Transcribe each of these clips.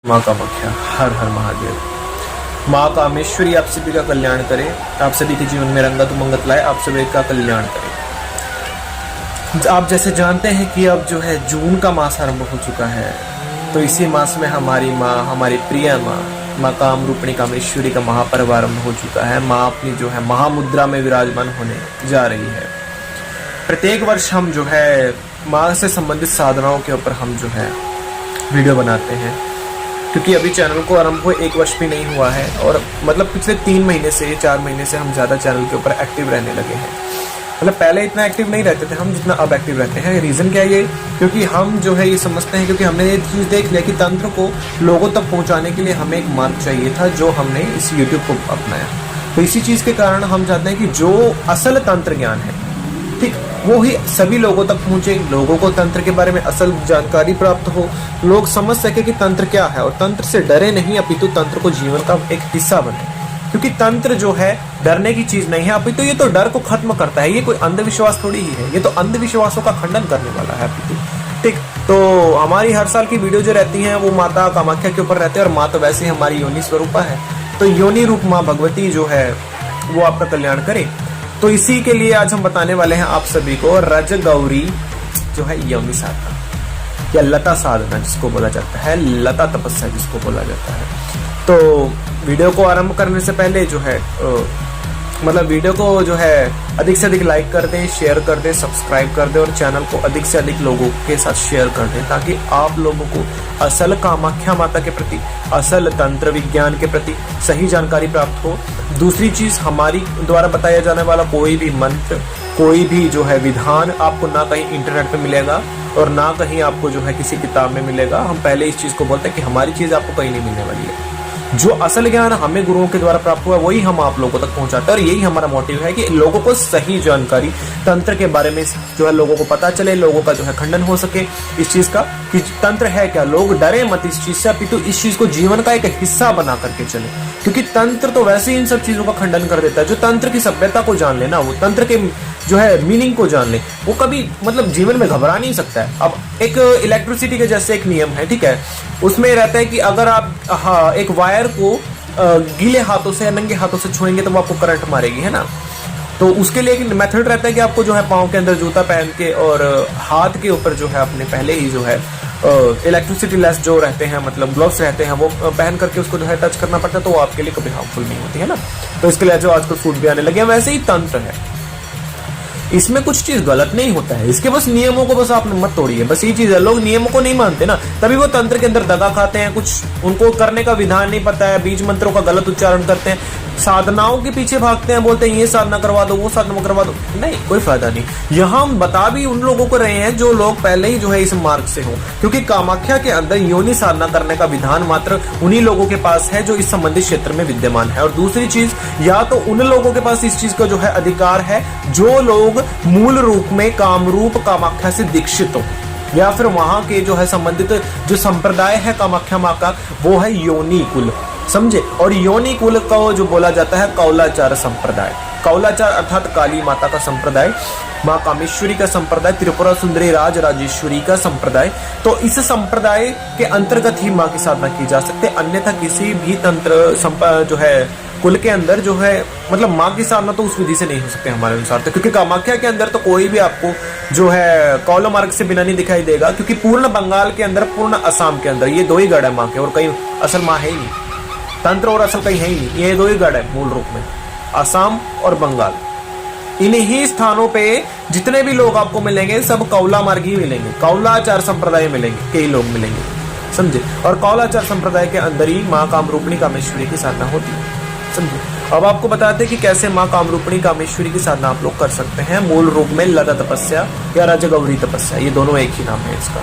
माँ कामाख्या, हर हर महादेव। माँ कामेश्वरी आप सभी का कल्याण करे, आप सभी के जीवन में रंगत उमंगत लाए, आप सभी का कल्याण करे। आप जैसे जानते हैं कि अब जो है जून का मास आरंभ हो चुका है, तो इसी मास में हमारी माँ, हमारी प्रिय माँ कामरूपिणी कामेश्वरी का महापर्व आरंभ हो चुका है। माँ अपनी जो है महामुद्रा में विराजमान होने जा रही है। प्रत्येक वर्ष हम जो है माँ से संबंधित साधनाओं के ऊपर हम जो है वीडियो बनाते हैं, क्योंकि अभी चैनल को आरंभ हुए 1 वर्ष भी नहीं हुआ है, और मतलब पिछले 3 महीने से 4 महीने से हम ज़्यादा चैनल के ऊपर एक्टिव रहने लगे हैं। मतलब पहले इतना एक्टिव नहीं रहते थे हम जितना अब एक्टिव रहते हैं। रीज़न क्या है ये? क्योंकि हम जो है ये समझते हैं, क्योंकि हमने ये चीज़ देख लिया कि तंत्र को लोगों तक पहुँचाने के लिए हमें एक मार्ग चाहिए था, जो हमने इस यूट्यूब को अपनाया। तो इसी चीज़ के कारण हम चाहते हैं कि जो असल तंत्र ज्ञान है, ठीक, वो ही सभी लोगों तक पहुंचे, लोगों को तंत्र के बारे में असल जानकारी प्राप्त हो, लोग समझ सके कि तंत्र क्या है, और तंत्र से डरे नहीं, अपितु तंत्र को जीवन का एक हिस्सा बने। क्योंकि तंत्र जो है डरने की चीज नहीं है, अपितु ये तो डर को खत्म करता है। ये कोई अंधविश्वास थोड़ी ही है, ये तो अंधविश्वासों का खंडन करने वाला है अपितु, ठीक। तो हमारी हर साल की वीडियो जो रहती है वो माता कामाख्या के ऊपर रहती है, और माँ तो वैसे ही हमारी योनि स्वरूपा है। तो योनि रूप माँ भगवती जो है वो आपका कल्याण करे। तो इसी के लिए आज हम बताने वाले हैं आप सभी को रज गौरी जो है योनि साधना या लता साधना जिसको बोला जाता है, लता तपस्या जिसको बोला जाता है। तो वीडियो को आरंभ करने से पहले जो है मतलब वीडियो को जो है अधिक से अधिक लाइक कर दें, शेयर कर दें, सब्सक्राइब कर दें, और चैनल को अधिक से अधिक लोगों के साथ शेयर कर दें, ताकि आप लोगों को असल कामाख्या माता के प्रति, असल तंत्र विज्ञान के प्रति सही जानकारी प्राप्त हो। दूसरी चीज, हमारी द्वारा बताया जाने वाला कोई भी मंत्र, कोई भी जो है विधान आपको ना कहीं इंटरनेट पे मिलेगा और ना कहीं आपको जो है किसी किताब में मिलेगा। हम पहले इस चीज को बोलते हैं कि हमारी चीज आपको कहीं नहीं मिलने वाली है। जो असल ज्ञान हमें गुरुओं के द्वारा प्राप्त हुआ वही हम आप लोगों तक पहुंचाते हैं, और यही हमारा मोटिव है कि लोगों को सही जानकारी तंत्र के बारे में जो है लोगों को पता चले, लोगों का जो है खंडन हो सके इस चीज का कि तंत्र है क्या। लोग डरे मत इस चीज से, अपितु इस चीज को जीवन का एक हिस्सा बना करके चले, क्योंकि तंत्र तो वैसे ही इन सब चीजों का खंडन कर देता है। जो तंत्र की सभ्यता को जान लेना, वो तंत्र के जो है मीनिंग को जान ले, वो कभी मतलब जीवन में घबरा नहीं सकता है। अब एक इलेक्ट्रिसिटी के जैसे एक नियम है, ठीक है, उसमें रहता है कि अगर आप एक वायर को गीले हाथों से या नंगे हाथों से छुएंगे तो वो आपको करंट मारेगी, है ना। तो उसके लिए एक मेथड रहता है कि आपको जो है पाँव के अंदर जूता पहन के और हाथ के ऊपर जो है अपने पहले ही जो है इलेक्ट्रिसिटी लेस जो रहते हैं, मतलब ग्लव्स रहते हैं, वो पहन करके उसको जो है टच करना पड़ता है, तो वो आपके लिए कभी हार्मफुल नहीं होती है ना। तो इसके लिए जो आजकल सूट भी आने लगे हैं, वैसे ही तंत्र है, इसमें कुछ चीज गलत नहीं होता है, इसके बस नियमों को बस आपने मत तोड़िए, बस ये चीज है। लोग नियमों को नहीं मानते ना, तभी वो तंत्र के अंदर दगा खाते हैं, कुछ उनको करने का विधान नहीं पता है, बीज मंत्रों का गलत उच्चारण करते हैं, साधनाओं के पीछे भागते हैं, बोलते हैं ये साधना करवा दो, वो साधना करवा दो। नहीं, कोई फायदा नहीं। यहाँ हम बता भी उन लोगों को रहे हैं जो लोग पहले ही जो है इस मार्ग से हो, क्योंकि कामाख्या के अंदर योनि साधना करने का विधान मात्र उन्हीं लोगों के पास है जो इस संबंधित क्षेत्र में विद्यमान है। और दूसरी चीज, या तो उन लोगों के पास इस चीज का जो है अधिकार है जो लोग मूल रूप में कामरूप कामाख्या से दीक्षित हो, या फिर वहां के जो है संबंधित जो संप्रदाय है कामाख्या माँ का, वो है योनि कुल, समझे। और योनि कुल को जो बोला जाता है कौलाचार संप्रदाय, कौलाचार अर्थात काली माता का संप्रदाय, माँ कामेश्वरी का संप्रदाय, त्रिपुरा सुंदरी राज राजेश्वरी का संप्रदाय। तो इस संप्रदाय के अंतर्गत ही माँ की साधना की जा सकती है, अन्यथा किसी भी तंत्र जो है कुल के अंदर जो है मतलब माँ की साधना तो उस विधि से नहीं हो सकते हमारे अनुसार। तो क्योंकि कामाख्या के अंदर तो कोई भी आपको जो है कौल मार्ग से बिना नहीं दिखाई देगा, क्योंकि पूर्ण बंगाल के अंदर, पूर्ण असम के अंदर ये 2 ही गढ़ है माँ के, और कहीं असल माँ है ही नहीं, तंत्र और असल कहीं है ही नहीं, ये 2 ही गढ़ है मूल रूप में, असम और बंगाल। इन्हीं स्थानों पे जितने भी लोग आपको मिलेंगे सब कौला मार्गी मिलेंगे, कौलाचार संप्रदाय मिलेंगे, कई लोग मिलेंगे, समझे। और कौलाचार संप्रदाय के अंदर ही माँ कामरूपिणी कामेश्वरी की साधना होती है, समझे। अब आपको बताते हैं कि कैसे माँ कामरूपिणी कामेश्वरी की साधना आप लोग कर सकते हैं। मूल रूप में लता तपस्या या रजगौरी तपस्या, ये दोनों एक ही नाम है इसका।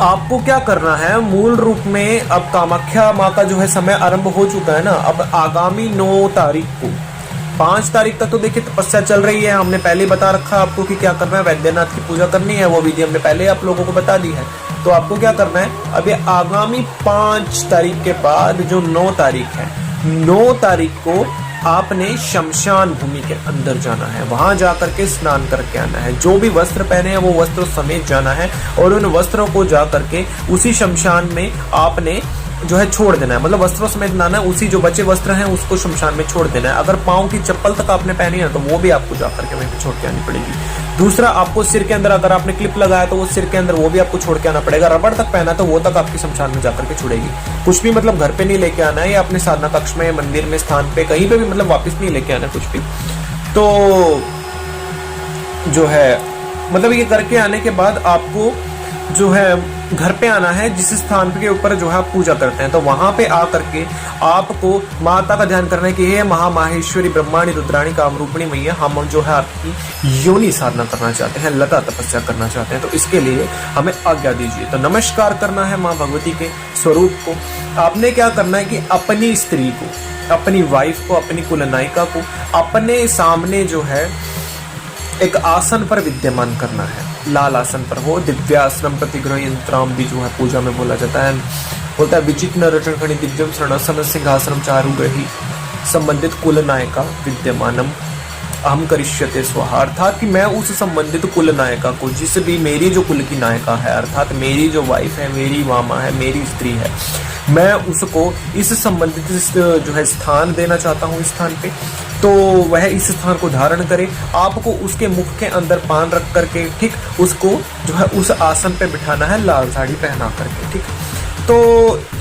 आपको क्या करना है मूल रूप में, अब कामाख्या माँ का जो है समय आरंभ हो चुका है ना। अब आगामी 9 तारीख को, 5 तारीख तक तो देखिए तपस्या चल रही है, हमने पहले ही बता रखा आपको कि क्या करना है। वैद्यनाथ की पूजा करनी है, वो विधि हमने पहले आप लोगों को बता दी है। तो आपको क्या करना है, अब ये आगामी 5 तारीख के बाद जो 9 तारीख है, 9 तारीख को आपने शमशान भूमि के अंदर जाना है, वहां जाकर के स्नान करके आना है। जो भी वस्त्र पहने हैं वो वस्त्र समेत जाना है और उन वस्त्रों को जा करके उसी शमशान में आपने जो है छोड़ देना है। मतलब वस्त्रों समेत लाना है, उसी जो बचे वस्त्र हैं उसको शमशान में छोड़ देना है। अगर पाँव की चप्पल तक आपने पहनी है तो वो भी आपको जाकर के वहीं पे छोड़ के आनी पड़ेगी। दूसरा, आपको सिर के अंदर अगर आपने क्लिप लगाया तो वो सिर के अंदर वो भी आपको छोड़ के आना पड़ेगा। रबड़ तक पहना तो वो तक आपकी शमशान में जाकर के छुड़ेगी। कुछ भी मतलब घर पे नहीं लेके आना है या अपने साधना कक्ष में, मंदिर में, स्थान पे, कहीं पे भी मतलब वापस नहीं लेके आना कुछ भी। तो जो है मतलब ये करके आने के बाद आपको जो है घर पे आना है जिस स्थान के ऊपर जो है आप पूजा करते हैं। तो वहां पे आकर के आपको माता का ध्यान करना है कि हे महामाहेश्वरी ब्रह्माणी रुद्राणी कामरूपिणी मैया, हम जो है आपकी योनि साधना करना चाहते हैं, लता तपस्या करना चाहते हैं, तो इसके लिए हमें आज्ञा दीजिए। तो नमस्कार करना है माँ भगवती के स्वरूप को। आपने क्या करना है कि अपनी स्त्री को, अपनी वाइफ को, अपनी कुलनायिका को अपने सामने जो है एक आसन पर विद्यमान करना है। लाल आसन पर हो, दिव्यासनम प्रतिग्रह यंत्राम भी जो है पूजा में बोला जाता है। बोलता है विचित्र रचनखणि दिव्यम शरणसन सिंहासनम चारुग्रही संबंधित कुल नायिका विद्यमानम अहम करिष्यते स्वाहा। अर्थात कि मैं उस संबंधित कुल नायिका को, जिस भी मेरी जो कुल की नायिका है, अर्थात मेरी जो वाइफ है, मेरी मामा है, मेरी स्त्री है, मैं उसको इस संबंधित जो है स्थान देना चाहता हूँ। इस स्थान पे तो वह इस स्थान को धारण करे। आपको उसके मुख के अंदर पान रख करके, ठीक, उसको जो है उस आसन पे बिठाना है, लाल साड़ी पहना करके, ठीक। तो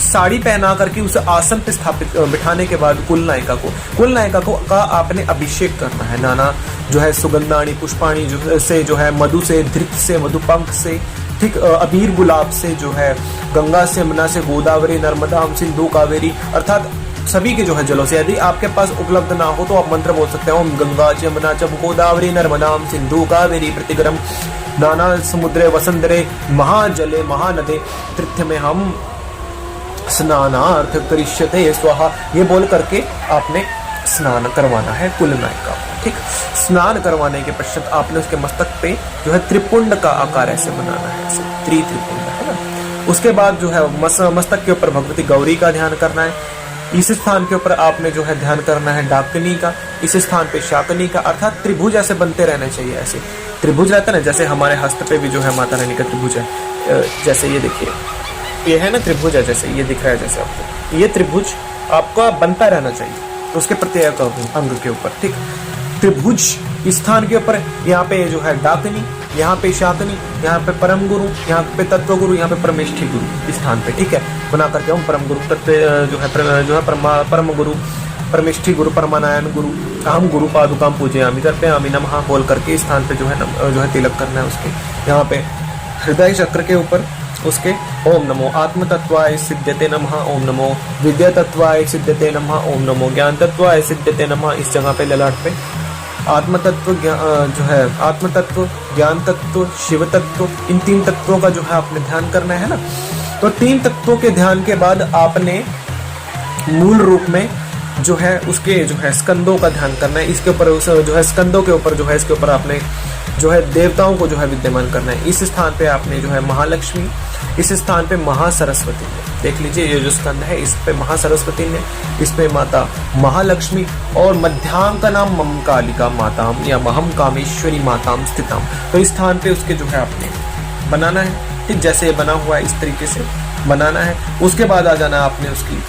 साड़ी पहना करके उस आसन पे स्थापित बिठाने के बाद कुल नायिका को का आपने अभिषेक करना है। नाना जो है सुगंधाणी पुष्पाणी जो है मधु से, धृत से, मधुपंख से, ठीक, अबीर गुलाब से, जो है गंगा से, यमुना से, गोदावरी, नर्मदा, सिंधु, कावेरी, अर्थात सभी के जो है जलों से। यदि आपके पास उपलब्ध ना हो तो आप मंत्र बोल सकते हैं, ओम गंगा च यमुना च गोदावरी नर्मदा सिंधु कावेरी प्रतिगरम नाना समुद्रे वसंतरे महाजले महानदे तीर्थ में हम स्नानार्थ करिष्यते स्वाहा। ये बोल करके आपने स्नान करवाना है कुल नायिका को, ठीक। स्नान करवाने के पश्चात आपने उसके मस्तक पे जो है त्रिपुंड का आकार ऐसे बनाना है, ऐसे त्रिपुंड, है ना। उसके बाद जो है मस्तक के ऊपर भगवती गौरी का ध्यान करना है। इस स्थान के ऊपर आपने जो है ध्यान करना है डाकिनी का, इस स्थान पे शाकिनी का, अर्थात त्रिभुज ऐसे बनते रहने चाहिए। ऐसे त्रिभुज रहता है ना, जैसे हमारे हस्त पे भी जो है माता रानी का त्रिभुज है, जैसे ये देखिए, ये है ना त्रिभुज है, जैसे ये दिख रहा है, जैसे आपको ये त्रिभुज आपका बनता रहना चाहिए उसके प्रत्येक अंग के ऊपर, ठीक। त्रिभुज स्थान के ऊपर यहाँ पे जो है डाकिनी, यहाँ पे शाकिनी, यहाँ पे परम गुरु, यहाँ पे तत्व गुरु, यहाँ पे परमेष्ठी गुरु स्थान पे, ठीक है। बना करके हम परम गुरु तत्व जो है परम गुरु, परमेष्ठी गुरु, परमानायन गुरु, अहम गुरु पादुकाम पूजे आमी करते आमी नमः बोल करके स्थान पे जो है तिलक करना है उसके। यहाँ पे हृदय चक्र के ऊपर उसके ओम नमो आत्म तत्वाय सिद्ध्यते नमः, ओम नमो विद्या तत्वाय सिद्ध्यते नमः, ओम नमो ज्ञान तत्वाय सिद्ध्यते नमः। इस जगह पे ललाट पे आत्म तत्व जो है आत्म तत्व, ज्ञान तत्व, शिव तत्व, इन तीन तत्वों का जो है आपने ध्यान करना है ना। तो तीन तत्वों के ध्यान के बाद आपने मूल रूप में जो है उसके जो है स्कंदों का ध्यान करना है। इसके ऊपर जो है स्कंदों के ऊपर जो है इसके ऊपर आपने जो है देवताओं को जो है विद्यमान करना है। इस स्थान पे आपने जो है महालक्ष्मी, इस स्थान पे महासरस्वती ने, देख लीजिए ये जो स्कंद है इस पे महासरस्वती ने, इस पे माता महालक्ष्मी और मध्यांक नाम मम कालिका माताम या महम कामेश्वरी माताम स्थिताम। तो इस स्थान पे उसके जो है आपने बनाना है, ठीक, जैसे ये बना हुआ है इस तरीके से बनाना है। उसके बाद आ जाना आपने उसकी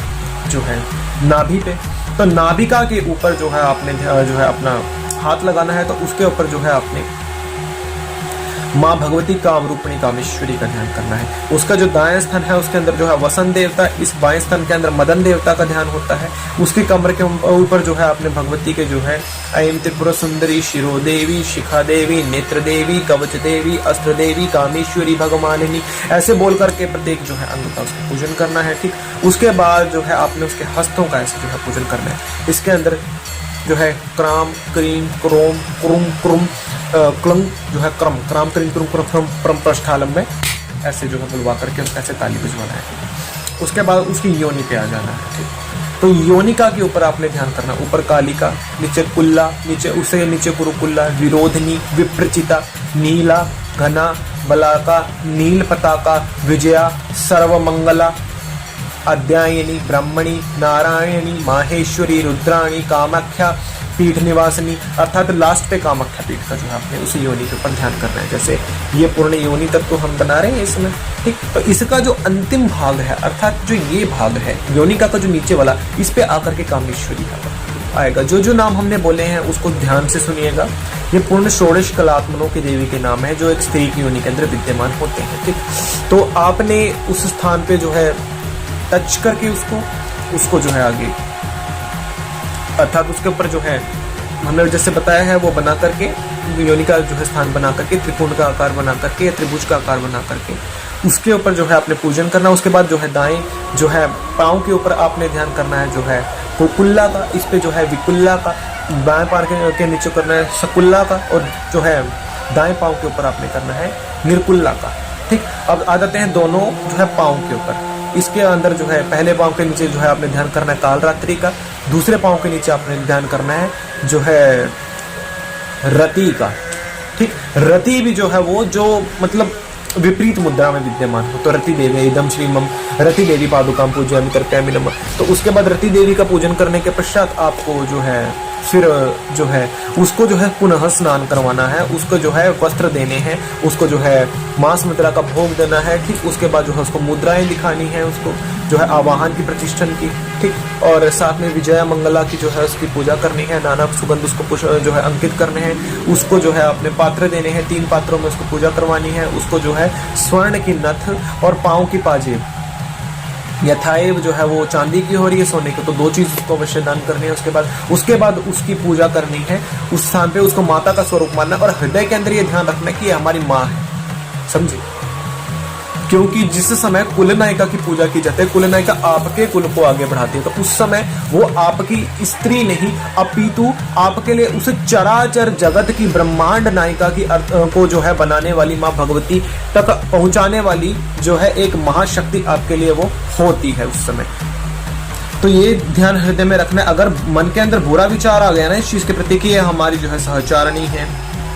जो है नाभि पे। तो नाभिका के ऊपर जो है आपने जो है अपना हाथ लगाना है। तो उसके ऊपर जो है आपने माँ भगवती कामरूपिणी कामेश्वरी का ध्यान करना है। उसका जो दाएं स्थान है उसके अंदर जो है वसंत देवता, इस बाएं स्थान के अंदर मदन देवता का ध्यान होता है। उसकी कमर के ऊपर जो है आपने भगवती के जो है ऐं त्रिपुरा सुंदरी, शिरो देवी, शिखा देवी, नेत्र देवी, कवच देवी, अस्त्र देवी, कामेश्वरी, भगवानिनी, ऐसे बोल करके प्रत्येक जो है अंग का उसका पूजन करना है, ठीक। उसके बाद जो है आपने उसके हस्तों का ऐसे जो है पूजन करना है। इसके अंदर जो है क्राम क्रीम क्रोम क्रुम क्रुम क्लंग जो है क्रम क्राम क्रीम क्रुम क्रम परम प्रष्ठालम में ऐसे जो है बुलवा करके उसका ऐसे ताली बजवाना है। उसके बाद उसकी योनि पे आ जाना है, ठीक। तो योनिका के ऊपर आपने ध्यान करना, ऊपर कालिका, नीचे कुल्ला, नीचे उससे नीचे कुरुकुल्ला, विरोधनी, विप्रचिता, नीला, घना, बलाका, नील पताका, विजया, सर्वमंगला, अद्यायनी, ब्रह्मणी, नारायणी, माहेश्वरी, रुद्राणी, कामाख्या पीठ निवासिनी, अर्थात लास्ट पे कामाख्या पीठ का जो है आपने उसी योनि के ऊपर ध्यान करना है। जैसे ये पूर्ण योनि तक तो हम बना रहे हैं इसमें, ठीक। तो इसका जो अंतिम भाग है, अर्थात जो ये भाग है योनिका का जो नीचे वाला, इस पे आकर के कामेश्वरी का आएगा। जो जो नाम हमने बोले हैं उसको ध्यान से सुनिएगा। ये पूर्ण षोडश कलात्मनों की देवी के नाम है जो एक स्त्री की योनि के अंदर विद्यमान होते हैं, ठीक। तो आपने उस स्थान पे जो है टच करके उसको जो है आगे, अर्थात उसके ऊपर जो है हमने जैसे बताया है वो बना करके योनि का जो है स्थान बना करके, त्रिकोण का आकार बना करके या त्रिभुज का आकार बना करके उसके ऊपर जो है आपने पूजन करना। उसके बाद जो है दाएं जो है पाँव के ऊपर आपने ध्यान करना है जो है कुकुल्ला का, इस पे जो है विकुल्ला का, बाएं पाँव के नीचे करना है सकुल्ला का, और जो है दाएं पाँव के ऊपर आपने करना है निर्कुल्ला का, ठीक। अब आ जाते हैं दोनों जो है पाँव के ऊपर। इसके अंदर जो है पहले पाँव के नीचे जो है आपने ध्यान करना है कालरात्रि का, दूसरे पाँव के नीचे आपने ध्यान करना है जो है रति का, ठीक। रति भी जो है वो जो मतलब विपरीत मुद्रा में विद्यमान हो, तो रति देवी इदम श्रीमम रति देवी पादुकाम पूजयामि तर्पयामि नमः। तो उसके बाद रति देवी का पूजन करने के पश्चात आपको जो है फिर जो है उसको जो है पुनः स्नान करवाना है, उसको जो है वस्त्र देने हैं, उसको जो है मांस मुद्रा का भोग देना है, ठीक। उसके बाद जो है उसको मुद्राएं दिखानी है, उसको जो है आवाहन की प्रतिष्ठन की, ठीक। और साथ में विजया मंगला की जो है उसकी पूजा करनी है, नाना सुगंध उसको जो है अंकित करने हैं, उसको जो है अपने पात्र देने हैं, 3 पात्रों में उसको पूजा करवानी है। उसको जो है स्वर्ण की नथ और पाँव की पाजेब यथाएव जो है वो चांदी की हो रही है, सोने की, तो 2 चीज उसको अवश्य दान करनी है। उसके बाद उसकी पूजा करनी है, उस स्थान पे उसको माता का स्वरूप मानना और हृदय के अंदर ये ध्यान रखना कि ये हमारी माँ है, समझे। क्योंकि जिस समय कुल नायिका की पूजा की जाती है, कुल नायिका आपके कुल को आगे बढ़ाती है, तो उस समय वो आपकी स्त्री नहीं अपितु आपके लिए उस चराचर जगत की ब्रह्मांड नायिका की को जो है बनाने वाली माँ भगवती तक पहुंचाने वाली जो है एक महाशक्ति आपके लिए वो होती है उस समय। तो ये ध्यान हृदय में रखना है। अगर मन के अंदर बुरा विचार आ गया ना इस चीज के प्रति कि ये हमारी जो है सहचारणी है,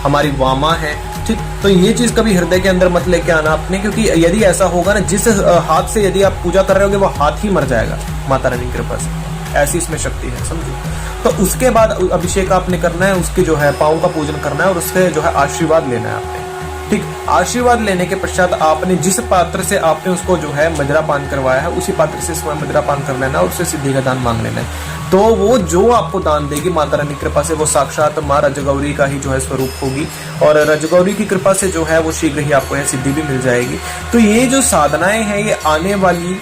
हमारी वामा है, ठीक, तो ये चीज कभी हृदय के अंदर मत लेके आना अपने, क्योंकि यदि ऐसा होगा ना, जिस हाथ से यदि आप पूजा कर रहे होगे वो हाथ ही मर जाएगा माता रानी की कृपा से, ऐसी इसमें शक्ति है, समझो। तो उसके बाद अभिषेक आपने करना है, उसके जो है पाँव का पूजन करना है और उससे जो है आशीर्वाद लेना है आपने, ठीक। आशीर्वाद लेने के पश्चात आपने जिस पात्र से आपने उसको जो है मदिरापान करवाया है उसी पात्र से स्वयं मदिरापान कर लेना और उससे सिद्धि का दान मांग लेना है। तो वो जो आपको दान देगी माता रानी की कृपा से वो साक्षात माँ रजगौरी का ही जो है स्वरूप होगी, और रजगौरी की कृपा से जो है वो शीघ्र ही आपको यह सिद्धि भी मिल जाएगी। तो ये जो साधनाएं हैं ये आने वाली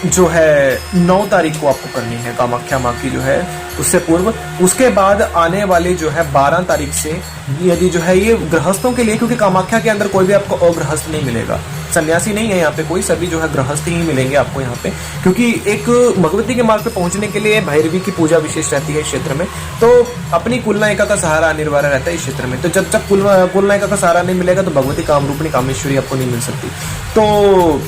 जो है 9 तारीख को आपको करनी है कामाख्या माँ की जो है उससे पूर्व। उसके बाद आने वाले जो है 12 तारीख से यदि जो है ये गृहस्थों के लिए, क्योंकि कामाख्या के अंदर कोई भी आपको अगृहस्थ नहीं मिलेगा, सन्यासी नहीं है यहाँ पे कोई, सभी जो है गृहस्थ ही मिलेंगे आपको यहाँ पे, क्योंकि एक भगवती के मार्ग पे पहुंचने के लिए भैरवी की पूजा विशेष रहती है इस क्षेत्र में। तो अपनी कुलनायिका का सहारा अनिवार्य रहता है इस क्षेत्र में। तो जब तक कुलनायिका का सहारा नहीं मिलेगा तो भगवती कामरूपिणी कामेश्वरी आपको नहीं मिल सकती। तो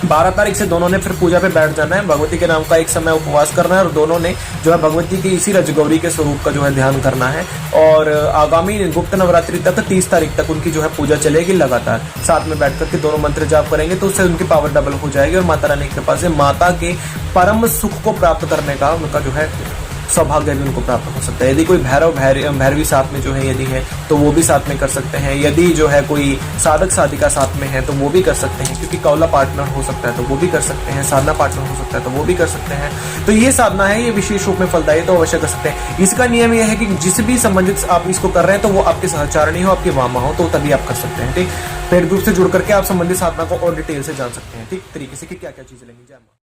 12 तारीख से दोनों ने फिर पूजा पे बैठ जाना है, भगवती के नाम का एक समय उपवास करना है और दोनों ने जो है भगवती के इसी रजगौरी के स्वरूप का जो है ध्यान करना है। और आगामी गुप्त नवरात्रि तक 30 तारीख तक उनकी जो है पूजा चलेगी लगातार, साथ में बैठ करके दोनों मंत्र जाप करेंगे तो उससे उनकी पावर डबल हो जाएगी और माता रानी की कृपा से माता के परम सुख को प्राप्त करने का उनका जो है सौभाग्य भी उनको प्राप्त हो सकता है। यदि कोई भैरवी साथ में जो है यदि है तो वो भी साथ में कर सकते हैं, यदि जो है कोई साधक साधिका साथ में है तो वो भी कर सकते हैं, क्योंकि कौला पार्टनर हो सकता है तो वो भी कर सकते हैं, साधना पार्टनर हो सकता है तो वो भी कर सकते हैं। तो ये साधना है, ये विशेष रूप में फलदायी, तो अवश्य कर सकते हैं। इसका नियम यह है कि जिस भी संबंधित आप इसको कर रहे हैं तो वो आपके सहचारणी हो, आपकी वामा हो, तो तभी आप कर सकते हैं, ठीक। पेड ग्रुप से जुड़ करके आप संबंधित साधना को और डिटेल से जान सकते हैं, ठीक तरीके से कि क्या क्या चीजें लेंगी।